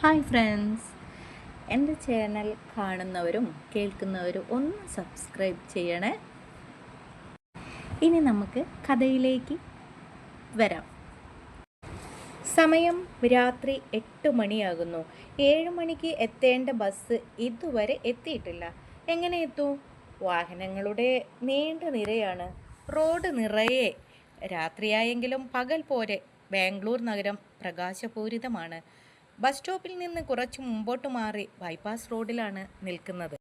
Hi friends, എൻ്റെ channel കാണുന്നവരും കേൾക്കുന്നവരും ഒന്ന് subscribe ചെയ്യണേ. ഇനി നമുക്ക് കഥയിലേക്ക് വരാം. സമയം രാത്രി 8 മണിയാകുന്നു. 7 മണിക്ക് എത്തേണ്ട ബസ് ഇതുവരെ എത്തിയിട്ടില്ല. എങ്ങനെ എത്തൂ? വാഹനങ്ങളുടെ നീണ്ട നിരയാണ്. റോഡ് നിറയെ. രാത്രിയായെങ്കിലും പകൽ പോരെ. ബാംഗ്ലൂർ നഗരം പ്രകാശപൂരിതമാണ്. ബസ് സ്റ്റോപ്പിൽ നിന്ന് കുറച്ച് മുമ്പോട്ട് മാറി ബൈപ്പാസ് റോഡിലാണ് നിൽക്കുന്നത്.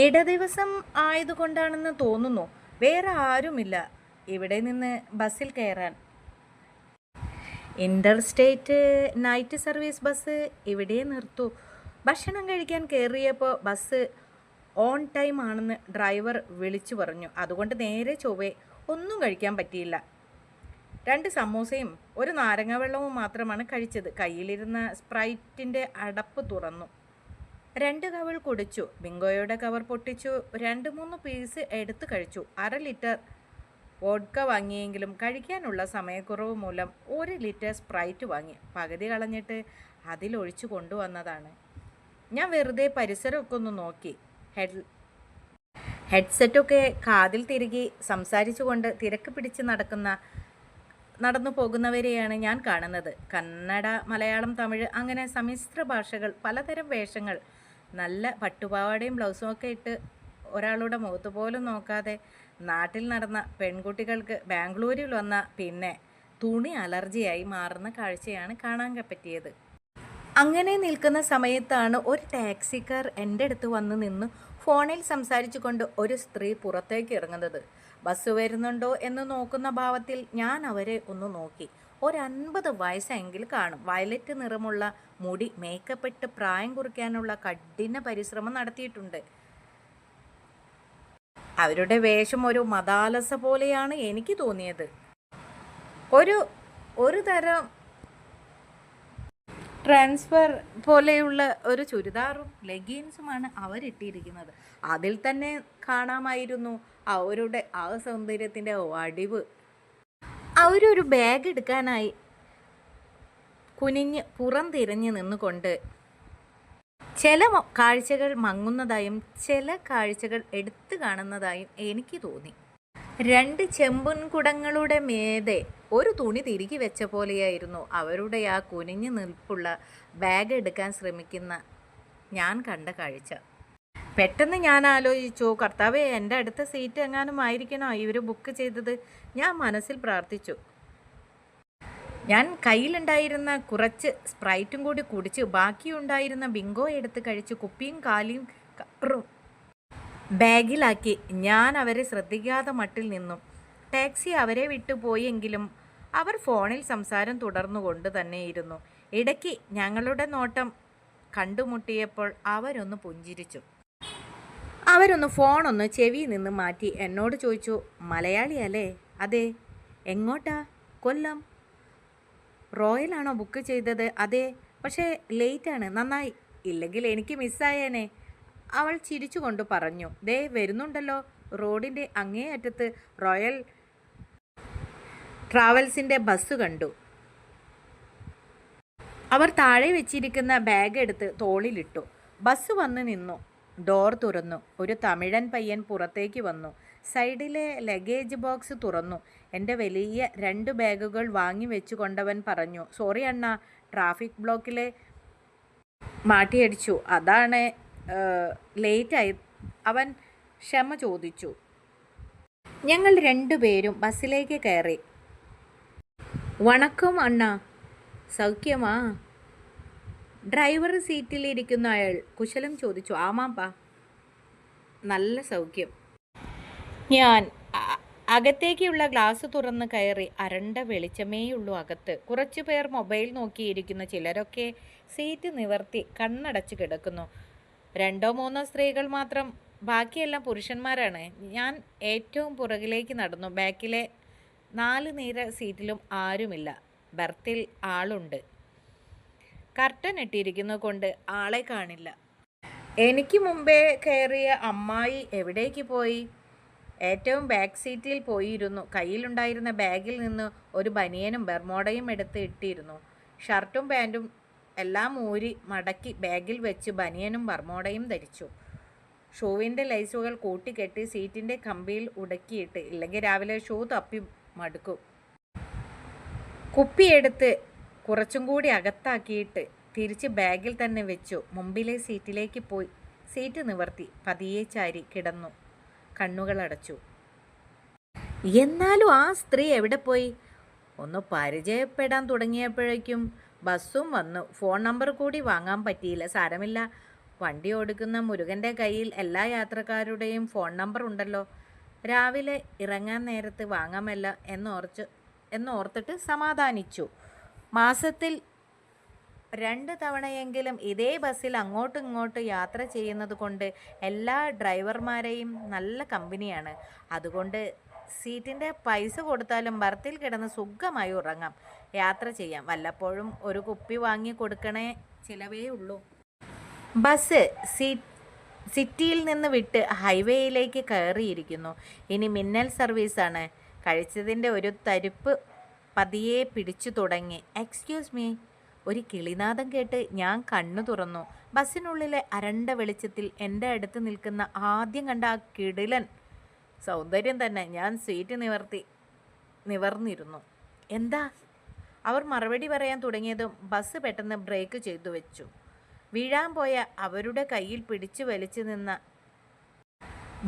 ഇടദിവസം ആയതുകൊണ്ടാണെന്ന് തോന്നുന്നു. വേറെ ആരുമില്ല ഇവിടെ നിന്ന് ബസ്സിൽ കയറാൻ. ഇൻ്റർസ്റ്റേറ്റ് നൈറ്റ് സർവീസ് ബസ് ഇവിടെ നിർത്തൂ. ഭക്ഷണം കഴിക്കാൻ കയറിയപ്പോൾ ബസ് ഓൺ ടൈം ആണെന്ന് ഡ്രൈവർ വിളിച്ചു പറഞ്ഞു. അതുകൊണ്ട് നേരെ ചൊവ്വേ ഒന്നും കഴിക്കാൻ പറ്റിയില്ല. 2 സമൂസയും ഒരു നാരങ്ങ വെള്ളവും മാത്രമാണ് കഴിച്ചത്. കയ്യിലിരുന്ന സ്പ്രൈറ്റിൻ്റെ അടപ്പ് തുറന്നു 2 കവൾ കുടിച്ചു. ബിങ്കോയുടെ കവർ പൊട്ടിച്ചു 2-3 പീസ് എടുത്ത് കഴിച്ചു. 1/2 ലിറ്റർ വോഡ്ക വാങ്ങിയെങ്കിലും കഴിക്കാനുള്ള സമയക്കുറവ് മൂലം 1 ലിറ്റർ സ്പ്രൈറ്റ് വാങ്ങി. പകുതി കളഞ്ഞിട്ട് അതിലൊഴിച്ചു കൊണ്ടുവന്നതാണ്. ഞാൻ വെറുതെ പരിസരമൊക്കെ ഒന്ന് നോക്കി. ഹെഡ്സെറ്റൊക്കെ കാതിൽ തിരുകി സംസാരിച്ചുകൊണ്ട് തിരക്ക് പിടിച്ച് നടന്നു പോകുന്നവരെയാണ് ഞാൻ കാണുന്നത്. കന്നഡ, മലയാളം, തമിഴ് അങ്ങനെ സമ്മിശ്ര ഭാഷകൾ, പലതരം വേഷങ്ങൾ. നല്ല പട്ടുപാവാടയും ബ്ലൗസും ഒക്കെ ഇട്ട് ഒരാളുടെ മുഖത്ത് പോലും നോക്കാതെ നാട്ടിൽ നടന്ന പെൺകുട്ടികൾക്ക് ബാംഗ്ലൂരിൽ വന്ന പിന്നെ തുണി അലർജിയായി മാറുന്ന കാഴ്ചയാണ് കാണാൻ പറ്റിയത്. അങ്ങനെ നിൽക്കുന്ന സമയത്താണ് ഒരു ടാക്സിക്കാർ എൻ്റെ അടുത്ത് വന്ന് നിന്ന് ഫോണിൽ സംസാരിച്ചു കൊണ്ട് ഒരു സ്ത്രീ പുറത്തേക്ക് ഇറങ്ങുന്നത്. ബസ് വരുന്നുണ്ടോ എന്ന് നോക്കുന്ന ഭാവത്തിൽ ഞാൻ അവരെ ഒന്ന് നോക്കി. 50 വയസ്സെങ്കിൽ കാണും. വയലറ്റ് നിറമുള്ള മുടി മേക്കപ്പ് ഇട്ട് പ്രായം കുറിക്കാനുള്ള കഠിന പരിശ്രമം നടത്തിയിട്ടുണ്ട്. അവരുടെ വേഷം ഒരു മദാലസ പോലെയാണ് എനിക്ക് തോന്നിയത്. ഒരു തരം ട്രാൻസ്ഫർ പോലെയുള്ള ഒരു ചുരിദാറും ലെഗിൻസുമാണ് അവരിട്ടിരിക്കുന്നത്. അതിൽ തന്നെ കാണാമായിരുന്നു അവരുടെ ആ സൗന്ദര്യത്തിൻ്റെ വടിവ്. അവരൊരു ബാഗ് എടുക്കാനായി കുനിഞ്ഞ് പുറംതിരിഞ്ഞ് നിന്നുകൊണ്ട് ചില കാഴ്ചകൾ മങ്ങുന്നതായും ചില കാഴ്ചകൾ എടുത്തു കാണുന്നതായും എനിക്ക് തോന്നി. 2 ചെമ്പുൻ കുടങ്ങളുടെ മേതെ ഒരു തുണി തിരികെ വെച്ച പോലെയായിരുന്നു അവരുടെ ആ കുനിഞ്ഞു നിൽപ്പുള്ള ബാഗ് എടുക്കാൻ ശ്രമിക്കുന്ന ഞാൻ കണ്ട കാഴ്ച. പെട്ടെന്ന് ഞാൻ ആലോചിച്ചു, കർത്താവേ, എൻ്റെ അടുത്ത സീറ്റ് എങ്ങാനും ആയിരിക്കണോ ഇവർ ബുക്ക് ചെയ്തത്? ഞാൻ മനസ്സിൽ പ്രാർത്ഥിച്ചു. ഞാൻ കയ്യിലുണ്ടായിരുന്ന കുറച്ച് സ്പ്രൈറ്റും കൂടി കുടിച്ച് ബാക്കിയുണ്ടായിരുന്ന ബിങ്കോ എടുത്ത് കഴിച്ച് കുപ്പിയും കാലിയും കവറും ബാഗിലാക്കി ഞാൻ അവരെ ശ്രദ്ധിക്കാതെ മട്ടിൽ നിന്നു. ടാക്സി അവരെ വിട്ടുപോയെങ്കിലും അവർ ഫോണിൽ സംസാരം തുടർന്നുകൊണ്ട് തന്നെയിരുന്നു. ഇടയ്ക്ക് ഞങ്ങളുടെ നോട്ടം കണ്ടുമുട്ടിയപ്പോൾ അവരൊന്ന് പുഞ്ചിരിച്ചു. അവരൊന്ന് ഫോണൊന്ന് ചെവിയിൽ നിന്ന് മാറ്റി എന്നോട് ചോദിച്ചു, മലയാളിയല്ലേ? അതെ. എങ്ങോട്ടാ? കൊല്ലം. റോയലാണോ ബുക്ക് ചെയ്തത്? അതെ, പക്ഷേ ലേറ്റാണ്. നന്നായി. ഇല്ലെങ്കിൽ എനിക്ക് മിസ്സായേനെ, അവൾ ചിരിച്ചുകൊണ്ട് പറഞ്ഞു. ദേ വരുന്നുണ്ടല്ലോ. റോഡിൻ്റെ അങ്ങേ അറ്റത്ത് റോയൽ ട്രാവൽസിൻ്റെ ബസ് കണ്ടു. അവർ താഴെ വെച്ചിരിക്കുന്ന ബാഗ് എടുത്ത് തോളിലിട്ടു. ബസ് വന്ന് നിന്നു. ഡോർ തുറന്നു. ഒരു തമിഴൻ പയ്യൻ പുറത്തേക്ക് വന്നു. സൈഡിലെ ലഗേജ് ബോക്സ് തുറന്നു. എൻ്റെ വലിയ 2 ബാഗുകൾ വാങ്ങി വെച്ചു കൊണ്ടവൻ പറഞ്ഞു, സോറി അണ്ണ, ട്രാഫിക് ബ്ലോക്കിലെ മാറ്റിയടിച്ചു, അതാണ് ലേറ്റായി. അവൻ ക്ഷമ ചോദിച്ചു. ഞങ്ങൾ 2 പേരും ബസ്സിലേക്ക് കയറി. വണക്കം അണ്ണ, സൗഖ്യമാ? ഡ്രൈവർ സീറ്റിലിരിക്കുന്ന അയാൾ കുശലം ചോദിച്ചു. ആമാപ്പാ, നല്ല സൗഖ്യം. ഞാൻ അകത്തേക്കുള്ള ഗ്ലാസ് തുറന്ന് കയറി. അരണ്ട വെളിച്ചമേയുള്ളൂ അകത്ത്. കുറച്ചു പേർ മൊബൈൽ നോക്കിയിരിക്കുന്നു. ചിലരൊക്കെ സീറ്റ് നിവർത്തി കണ്ണടച്ച് കിടക്കുന്നു. 2-3 സ്ത്രീകൾ മാത്രം. ബാക്കിയെല്ലാം പുരുഷന്മാരാണ്. ഞാൻ ഏറ്റവും പുറകിലേക്ക് നടന്നു. ബാക്കിലെ 4 നിര സീറ്റിലും ആരുമില്ല. ബർത്തിൽ ആളുണ്ട്. കർട്ടൻ ഇട്ടിരിക്കുന്നത് കൊണ്ട് ആളെ കാണില്ല. എനിക്ക് മുമ്പേ കയറിയ അമ്മായി എവിടേക്ക് പോയി? ഏറ്റവും ബാക്ക് സീറ്റിൽ പോയിരുന്നു. കയ്യിലുണ്ടായിരുന്ന ബാഗിൽ നിന്ന് ഒരു ബനിയനും ബെർമോഡയും എടുത്ത് ഇട്ടിരുന്നു. ഷർട്ടും പാൻറ്റും എല്ലാം ഊരി മടക്കി ബാഗിൽ വെച്ച് ബനിയനും ബർമോടയും ധരിച്ചു. ഷൂവിൻ്റെ ലൈസുകൾ കൂട്ടിക്കെട്ടി സീറ്റിൻ്റെ കമ്പിയിൽ ഉടക്കിയിട്ട്, ഇല്ലെങ്കിൽ രാവിലെ ഷൂ തപ്പി മടുക്കും. കുപ്പിയെടുത്ത് കുറച്ചും കൂടി അകത്താക്കിയിട്ട് തിരിച്ച് ബാഗിൽ തന്നെ വെച്ചു. മുമ്പിലെ സീറ്റിലേക്ക് പോയി സീറ്റ് നിവർത്തി പതിയെ ചാരി കിടന്നു. കണ്ണുകളടച്ചു. എന്നാലും ആ സ്ത്രീ എവിടെ പോയി? ഒന്ന് പരിചയപ്പെടാൻ തുടങ്ങിയപ്പോഴേക്കും ബസ്സും വന്നു. ഫോൺ നമ്പർ കൂടി വാങ്ങാൻ പറ്റിയില്ല. സാരമില്ല, വണ്ടി ഓടിക്കുന്ന മുരുകൻ്റെ കയ്യിൽ എല്ലാ യാത്രക്കാരുടെയും ഫോൺ നമ്പർ ഉണ്ടല്ലോ. രാവിലെ ഇറങ്ങാൻ നേരത്ത് വാങ്ങാമല്ലോ എന്നോർത്തിട്ട് സമാധാനിച്ചു. മാസത്തിൽ 2 തവണയെങ്കിലും ഇതേ ബസ്സിൽ അങ്ങോട്ടും ഇങ്ങോട്ടും യാത്ര ചെയ്യുന്നത് കൊണ്ട് എല്ലാ ഡ്രൈവർമാരെയും നല്ല കമ്പനിയാണ്. അതുകൊണ്ട് സീറ്റിൻ്റെ പൈസ കൊടുത്താലും ബർത്തിൽ കിടന്ന് സുഖമായി ഉറങ്ങാം, യാത്ര ചെയ്യാം. വല്ലപ്പോഴും ഒരു കുപ്പി വാങ്ങി കൊടുക്കണേ ചിലവേ ഉള്ളൂ. ബസ് സിറ്റിയിൽ നിന്ന് വിട്ട് ഹൈവേയിലേക്ക് കയറിയിരിക്കുന്നു. ഇനി മിന്നൽ സർവീസാണ്. കഴിച്ചതിൻ്റെ ഒരു തരിപ്പ് പതിയെ പിടിച്ചു തുടങ്ങി. Excuse me. ഒരു കിളിനാദം കേട്ട് ഞാൻ കണ്ണു തുറന്നു. ബസ്സിനുള്ളിലെ അരണ്ട വെളിച്ചത്തിൽ എൻ്റെ അടുത്ത് നിൽക്കുന്ന ആദ്യം കണ്ട ആ കിടിലൻ സൗന്ദര്യം തന്നെ. ഞാൻ സീറ്റ് നിവർന്നിരുന്നു. എന്താ? അവർ മറുപടി പറയാൻ തുടങ്ങിയതും ബസ് പെട്ടെന്ന് ബ്രേക്ക് ചെയ്തു വെച്ചു. വീഴാൻ പോയ അവരുടെ കയ്യിൽ പിടിച്ചു വലിച്ചു നിന്ന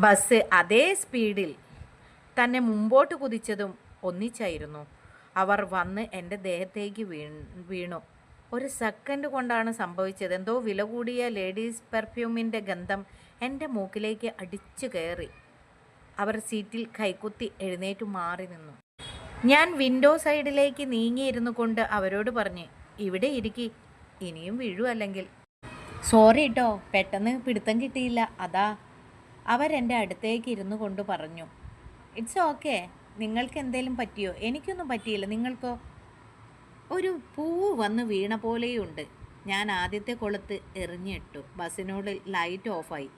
ബസ് അതേ സ്പീഡിൽ തന്നെ മുമ്പോട്ട് കുതിച്ചതും ഒന്നിച്ചായിരുന്നു. അവർ വന്ന് എൻ്റെ ദേഹത്തേക്ക് വീണു. ഒരു സെക്കൻഡ് കൊണ്ടാണ് സംഭവിച്ചത്. എന്തോ വില കൂടിയ ലേഡീസ് പെർഫ്യൂമിൻ്റെ ഗന്ധം എൻ്റെ മൂക്കിലേക്ക് അടിച്ചു കയറി. അവർ സീറ്റിൽ കൈക്കുത്തി എഴുന്നേറ്റു മാറി നിന്നു. ഞാൻ വിൻഡോ സൈഡിലേക്ക് നീങ്ങിയിരുന്നു കൊണ്ട് അവരോട് പറഞ്ഞ്, ഇവിടെ ഇരിക്കി, ഇനിയും വീഴൂ അല്ലെങ്കിൽ. സോറി കേട്ടോ, പെട്ടെന്ന് പിടുത്തം കിട്ടിയില്ല, അതാ. അവരെൻ്റെ അടുത്തേക്ക് ഇരുന്നു കൊണ്ട് പറഞ്ഞു. It's okay. നിങ്ങൾക്ക് എന്തേലും പറ്റിയോ? എനിക്കൊന്നും പറ്റിയില്ല. നിങ്ങൾക്കോ? ഒരു പൂവ് വന്ന് വീണ പോലെയുണ്ട്. ഞാൻ ആദ്യത്തെ കൊളുത്ത് എറിഞ്ഞിട്ടു. ബസ്സിനുള്ളിൽ ലൈറ്റ് ഓഫായി.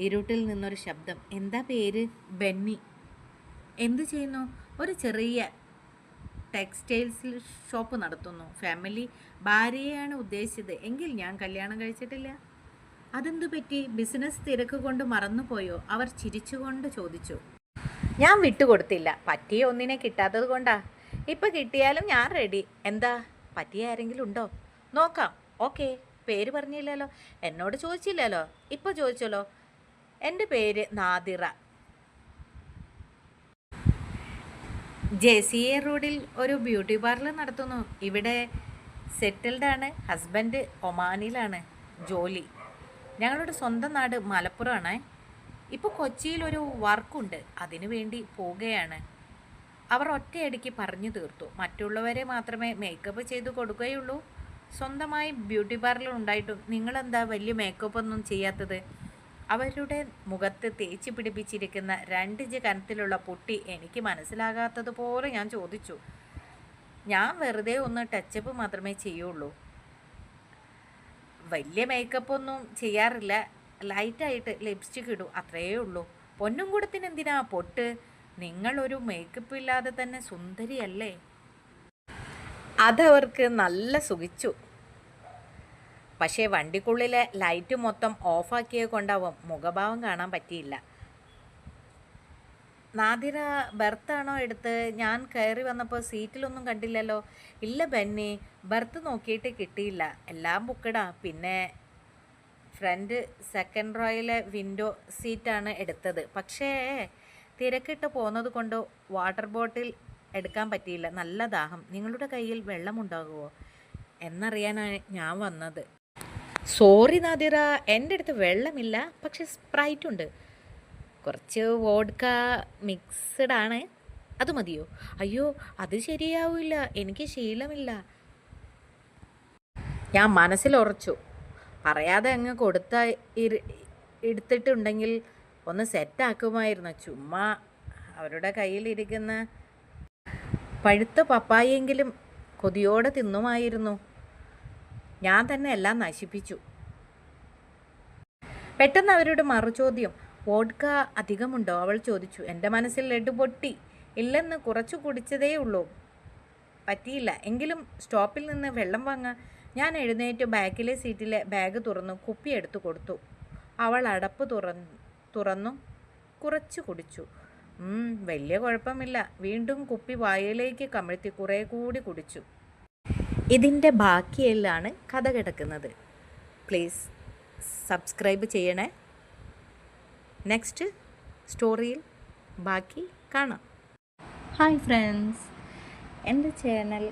ഇരുട്ടിൽ നിന്നൊരു ശബ്ദം. എന്താ പേര്? ബെന്നി. എന്തു ചെയ്യുന്നു? ഒരു ചെറിയ ടെക്സ്റ്റൈൽസ് ഷോപ്പ് നടത്തുന്നു. ഫാമിലി. ഭാര്യയെയാണ് ഉദ്ദേശിച്ചത്. എങ്കിൽ ഞാൻ കല്യാണം കഴിച്ചിട്ടില്ല. അതെന്തു പറ്റി? ബിസിനസ് തിരക്ക് കൊണ്ട് മറന്നുപോയോ? അവർ ചിരിച്ചുകൊണ്ട് ചോദിച്ചു. ഞാൻ വിട്ടുകൊടുത്തില്ല. പറ്റിയ ഒന്നിനെ കിട്ടാത്തത് കൊണ്ടാ. ഇപ്പം കിട്ടിയാലും ഞാൻ റെഡി. എന്താ, പറ്റിയ ആരെങ്കിലും ഉണ്ടോ? നോക്കാം. ഓക്കെ. പേര് പറഞ്ഞില്ലല്ലോ. എന്നോട് ചോദിച്ചില്ലല്ലോ. ഇപ്പോൾ ചോദിച്ചല്ലോ. എൻ്റെ പേര് നാദിറ. JCA റോഡിൽ ഒരു ബ്യൂട്ടി പാർലർ നടത്തുന്നു. ഇവിടെ സെറ്റിൽഡാണ്. ഹസ്ബൻഡ് ഒമാനിലാണ് ജോലി. ഞങ്ങളുടെ സ്വന്തം നാട് മലപ്പുറമാണ്. ഇപ്പോൾ കൊച്ചിയിൽ ഒരു വർക്കുണ്ട്, അതിനു വേണ്ടി പോവുകയാണ്. അവർ ഒറ്റയടിക്ക് പറഞ്ഞു തീർത്തു. മറ്റുള്ളവരെ മാത്രമേ മേക്കപ്പ് ചെയ്തു കൊടുക്കുകയുള്ളൂ. സ്വന്തമായി ബ്യൂട്ടി പാർലർ ഉണ്ടായിട്ടും നിങ്ങളെന്താ വലിയ മേക്കപ്പ് ഒന്നും ചെയ്യാത്തത്? അവരുടെ മുഖത്ത് തേച്ച് പിടിപ്പിച്ചിരിക്കുന്ന 2 ഇഞ്ച് കനത്തിലുള്ള പൊട്ടി എനിക്ക് മനസ്സിലാകാത്തതുപോലെ ഞാൻ ചോദിച്ചു. ഞാൻ വെറുതെ ഒന്ന് ടച്ചപ്പ് മാത്രമേ ചെയ്യുള്ളൂ, വലിയ മേക്കപ്പ് ഒന്നും ചെയ്യാറില്ല. ലൈറ്റായിട്ട് ലിപ്സ്റ്റിക് ഇടും, അത്രയേ ഉള്ളൂ. പൊന്നും കൂടത്തിന് എന്തിനാ പൊട്ട്? നിങ്ങളൊരു മേക്കപ്പ് ഇല്ലാതെ തന്നെ സുന്ദരിയല്ലേ? അതവർക്ക് നല്ല സുഖിച്ചു. പക്ഷേ വണ്ടിക്കുള്ളിലെ ലൈറ്റ് മൊത്തം ഓഫാക്കിയത് കൊണ്ടാവും മുഖഭാവം കാണാൻ പറ്റിയില്ല. നാദിറ ബർത്താണോ എടുത്ത്? ഞാൻ കയറി വന്നപ്പോൾ സീറ്റിലൊന്നും കണ്ടില്ലല്ലോ. ഇല്ല ബെന്നി, ബർത്ത് നോക്കിയിട്ട് കിട്ടിയില്ല, എല്ലാം ബുക്കഡാ. പിന്നെ ഫ്രണ്ട് സെക്കൻഡ് റോയിലെ വിൻഡോ സീറ്റാണ് എടുത്തത്. പക്ഷേ തിരക്കിട്ട് പോകുന്നത് കൊണ്ട് വാട്ടർ ബോട്ടിൽ എടുക്കാൻ പറ്റിയില്ല. നല്ല ദാഹം. നിങ്ങളുടെ കയ്യിൽ വെള്ളമുണ്ടാകുമോ എന്നറിയാനാണ് ഞാൻ വന്നത്. സോറി നാദിറ, എൻ്റെ അടുത്ത് വെള്ളമില്ല, പക്ഷെ സ്പ്രൈറ്റ് ഉണ്ട്. കുറച്ച് വോഡ്ക മിക്സ്ഡ് ആണ്, അത് മതിയോ? അയ്യോ, അത് ശരിയാവില്ല, എനിക്ക് ശീലമില്ല. ഞാൻ മനസ്സിലുറച്ചു. പറയാതെ അങ്ങ് എടുത്തിട്ടുണ്ടെങ്കിൽ ഒന്ന് സെറ്റാക്കുമായിരുന്നു. ചുമ്മാ അവരുടെ കയ്യിലിരിക്കുന്ന പഴുത്ത പപ്പായെങ്കിലും കൊതിയോടെ തിന്നുമായിരുന്നു. ഞാൻ തന്നെ എല്ലാം നശിപ്പിച്ചു. പെട്ടെന്ന് അവരുടെ മറുചോദ്യം. വോഡ്ക അധികമുണ്ടോ? അവൾ ചോദിച്ചു. എൻ്റെ മനസ്സിൽ ലഡു പൊട്ടി. ഇല്ലെന്ന്, കുറച്ചു കുടിച്ചതേ ഉള്ളൂ, പറ്റിയില്ല. എങ്കിലും സ്റ്റോപ്പിൽ നിന്ന് വെള്ളം വാങ്ങാൻ ഞാൻ എഴുന്നേറ്റ് ബാക്കിലെ സീറ്റിലെ ബാഗ് തുറന്നു കുപ്പി എടുത്തു കൊടുത്തു. അവൾ അടപ്പ് തുറന്നു കുറച്ച് കുടിച്ചു. വലിയ കുഴപ്പമില്ല. വീണ്ടും കുപ്പി വായിലേക്ക് കമിഴ്ത്തി കുറേ കൂടി കുടിച്ചു. ഇതിൻ്റെ ബാക്കിയെല്ലാണ് കഥ കിടക്കുന്നത്. പ്ലീസ് സബ്സ്ക്രൈബ് ചെയ്യണേ. നെക്സ്റ്റ് സ്റ്റോറിയിൽ ബാക്കി കാണാം. ഹായ് ഫ്രണ്ട്സ്, എൻ്റെ ചാനൽ